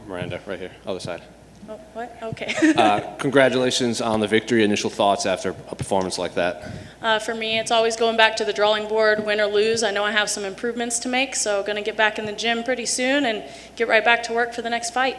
Miranda, right here, other side. Oh, what? Okay. Congratulations on the victory. Initial thoughts after a performance like that? For me, it's always going back to the drawing board, win or lose. I know I have some improvements to make, so going to get back in the gym pretty soon and get right back to work for the next fight.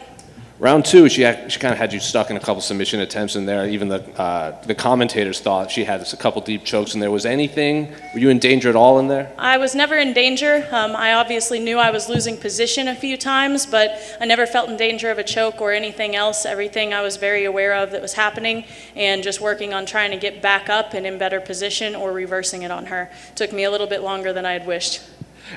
Round two, she kind of had you stuck in a couple submission attempts in there. Even the commentators thought she had a couple deep chokes in there. Was anything, were you in danger at all in there? I was never in danger. I obviously knew I was losing position a few times, but I never felt in danger of a choke or anything else. Everything I was very aware of that was happening and just working on trying to get back up and in better position or reversing it on her. Took me a little bit longer than I had wished.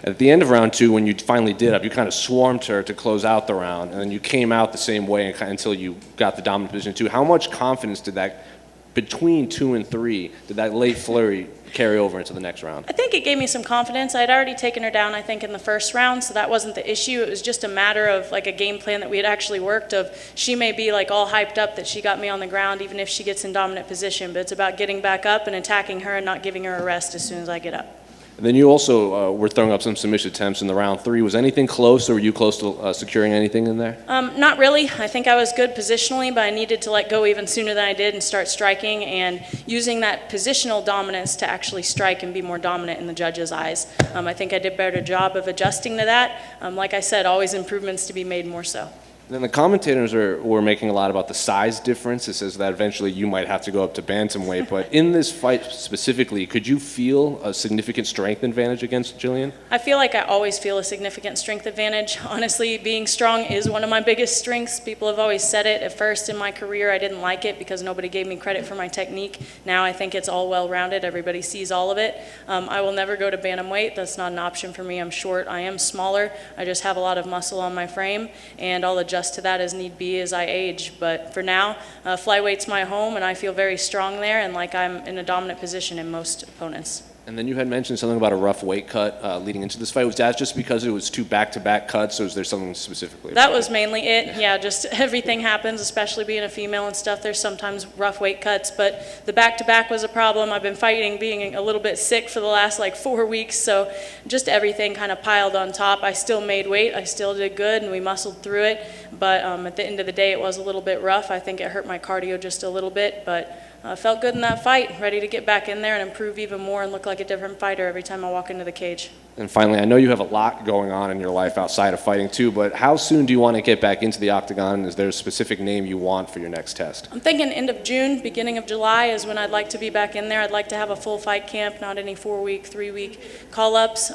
At the end of round two, when you finally did up, you kind of swarmed her to close out the round, and then you came out the same way until you got the dominant position too. How much confidence did that, between 2 and 3, did that late flurry carry over into the next round? I think it gave me some confidence. I had already taken her down, I think, in the first round, so that wasn't the issue. It was just a matter of like a game plan that we had actually worked of. She may be like all hyped up that she got me on the ground even if she gets in dominant position, but it's about getting back up and attacking her and not giving her a rest as soon as I get up. And then you also were throwing up some submission attempts in the round 3. Was anything close, or were you close to securing anything in there? Not really. I think I was good positionally, but I needed to let go even sooner than I did and start striking and using that positional dominance to actually strike and be more dominant in the judges' eyes. I think I did a better job of adjusting to that. Like I said, always improvements to be made more so. Then the commentators were making a lot about the size difference. It says that eventually you might have to go up to bantamweight. But in this fight specifically, could you feel a significant strength advantage against Gillian? I feel like I always feel a significant strength advantage. Honestly, being strong is one of my biggest strengths. People have always said it. At first in my career, I didn't like it because nobody gave me credit for my technique. Now I think it's all well-rounded. Everybody sees all of it. I will never go to bantamweight. That's not an option for me. I'm short. I am smaller. I just have a lot of muscle on my frame, and I'll adjust to that as need be as I age. But for now, flyweight's my home, and I feel very strong there and like I'm in a dominant position in most opponents. And then you had mentioned something about a rough weight cut leading into this fight. Was that just because it was 2 back-to-back cuts, or was there something specifically? That was mainly it. Yeah, just everything happens, especially being a female and stuff. There's sometimes rough weight cuts, but the back-to-back was a problem. I've been fighting being a little bit sick for the last like 4 weeks, so just everything kind of piled on top. I still made weight. I still did good, and we muscled through it. But at the end of the day, it was a little bit rough. I think it hurt my cardio just a little bit, but felt good in that fight, ready to get back in there and improve even more and look like a different fighter every time I walk into the cage. And finally, I know you have a lot going on in your life outside of fighting too, but how soon do you want to get back into the octagon? Is there a specific name you want for your next test? I'm thinking end of June, beginning of July is when I'd like to be back in there. I'd like to have a full fight camp, not any 4-week, 3-week call-ups.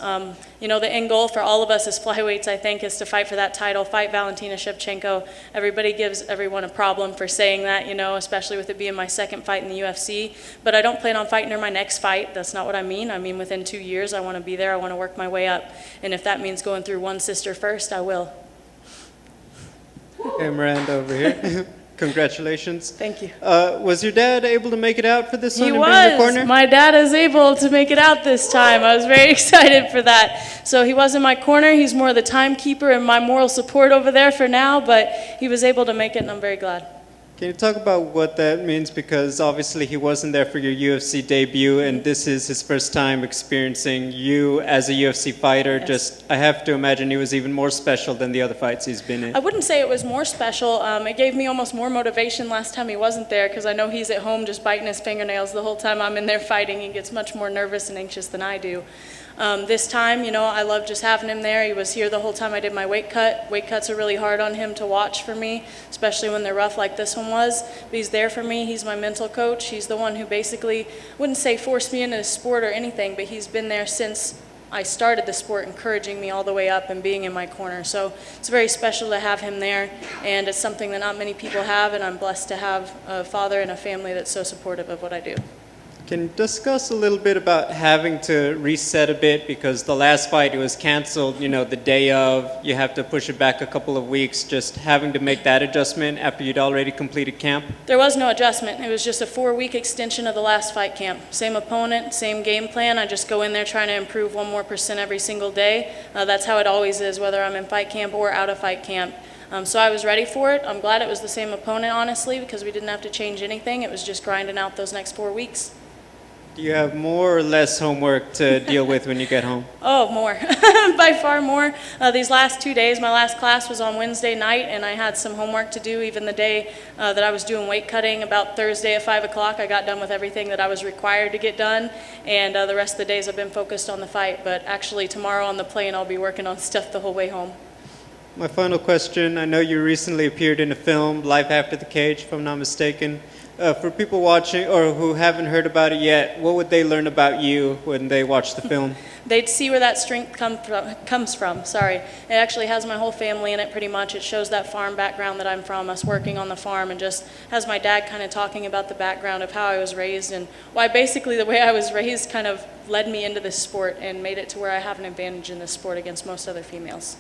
You know, the end goal for all of us as flyweights, I think, is to fight for that title, fight Valentina Shevchenko. Everybody gives everyone a problem for saying that, you know, especially with it being my second fight in the UFC. But I don't plan on fighting her my next fight. That's not what I mean. I mean, within 2 years, I want to be there. I want to work my way up. And if that means going through one sister first, I will. Hey, Miranda over here. Congratulations. Thank you. Was your dad able to make it out for this one? He and be in the was. corner? My dad is able to make it out this time. I was very excited for that. So he was in my corner. He's more the timekeeper and my moral support over there for now, but he was able to make it, and I'm very glad. Can you talk about what that means? Because obviously he wasn't there for your UFC debut, and this is his first time experiencing you as a UFC fighter. Yes. Just, I have to imagine he was even more special than the other fights he's been in. I wouldn't say it was more special. It gave me almost more motivation last time he wasn't there, because I know he's at home just biting his fingernails the whole time I'm in there fighting. He gets much more nervous and anxious than I do. This time, you know, I love just having him there. He was here the whole time I did my weight cut. Weight cuts are really hard on him to watch for me, especially when they're rough like this one was. But he's there for me. He's my mental coach. He's the one who basically, wouldn't say forced me into the sport or anything, but he's been there since I started the sport, encouraging me all the way up and being in my corner. So it's very special to have him there, and it's something that not many people have, and I'm blessed to have a father and a family that's so supportive of what I do. Can you discuss a little bit about having to reset a bit, because the last fight it was canceled, you know, the day of, you have to push it back a couple of weeks, just having to make that adjustment after you'd already completed camp? There was no adjustment. It was just a 4-week extension of the last fight camp. Same opponent, same game plan. I just go in there trying to improve 1% more every single day. That's how it always is, whether I'm in fight camp or out of fight camp. So I was ready for it. I'm glad it was the same opponent, honestly, because we didn't have to change anything. It was just grinding out those next 4 weeks. Do you have more or less homework to deal with when you get home? Oh, more. By far more. These last 2 days, my last class was on Wednesday night, and I had some homework to do even the day that I was doing weight cutting. About Thursday at 5 o'clock, I got done with everything that I was required to get done, and the rest of the days I've been focused on the fight. But actually, tomorrow on the plane, I'll be working on stuff the whole way home. My final question, I know you recently appeared in a film, Life After the Cage, if I'm not mistaken. For people watching or who haven't heard about it yet, what would they learn about you when they watch the film? They'd see where that strength comes from. Sorry. It actually has my whole family in it pretty much. It shows that farm background that I'm from, us working on the farm, and just has my dad kind of talking about the background of how I was raised and why basically the way I was raised kind of led me into this sport and made it to where I have an advantage in this sport against most other females.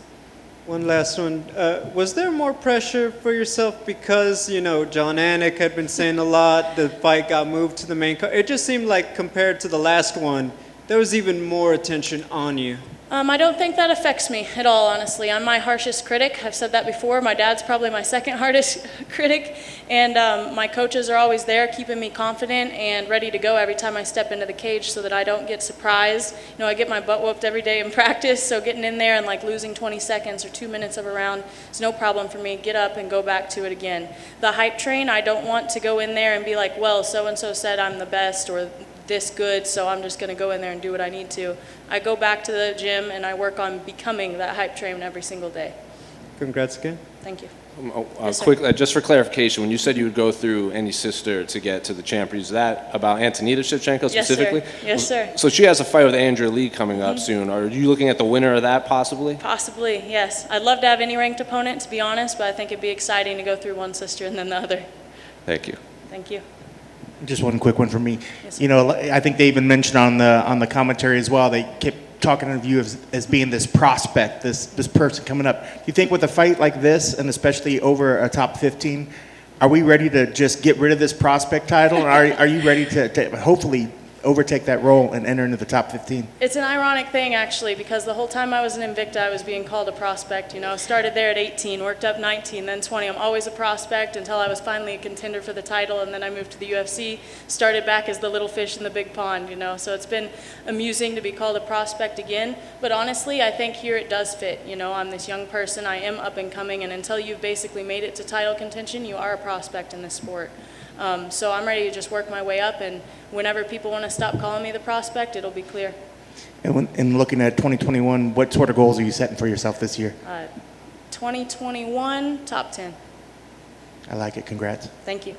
One last one. Was there more pressure for yourself because, John Anik had been saying a lot, the fight got moved to the main card? It just seemed like compared to the last one, there was even more attention on you. I don't think that affects me at all, honestly. I'm my harshest critic. I've said that before. My dad's probably my second hardest critic. And my coaches are always there keeping me confident and ready to go every time I step into the cage so that I don't get surprised. I get my butt whooped every day in practice, so getting in there and losing 20 seconds or 2 minutes of a round is no problem for me. Get up and go back to it again. The hype train, I don't want to go in there and be like, well, so-and-so said I'm the best or this good, so I'm just going to go in there and do what I need to. I go back to the gym and I work on becoming that hype train every single day. Congrats again. Thank you. Yes, just for clarification, when you said you would go through any sister to get to the champion, is that about Valentina Shevchenko specifically? Yes, sir. So she has a fight with Andrea Lee coming up soon. Are you looking at the winner of that possibly? Possibly, yes. I'd love to have any ranked opponent, to be honest, but I think it'd be exciting to go through one sister and then the other. Thank you. Thank you. Just one quick one from me. Yes, I think they even mentioned on the commentary as well. They kept talking of you as being this prospect, this person coming up. Do you think with a fight like this, and especially over a top 15, are we ready to just get rid of this prospect title? Or are you ready to hopefully overtake that role and enter into the top 15? It's an ironic thing, actually, because the whole time I was in Invicta, I was being called a prospect. Started there at 18, worked up 19, then 20. I'm always a prospect until I was finally a contender for the title, and then I moved to the UFC, started back as the little fish in the big pond, So it's been amusing to be called a prospect again. But honestly, I think here it does fit. I'm this young person, I am up and coming, and until you've basically made it to title contention, you are a prospect in this sport. So I'm ready to just work my way up, and whenever people want to stop calling me the prospect, it'll be clear. And looking at 2021, what sort of goals are you setting for yourself this year? 2021, top 10. I like it. Congrats. Thank you.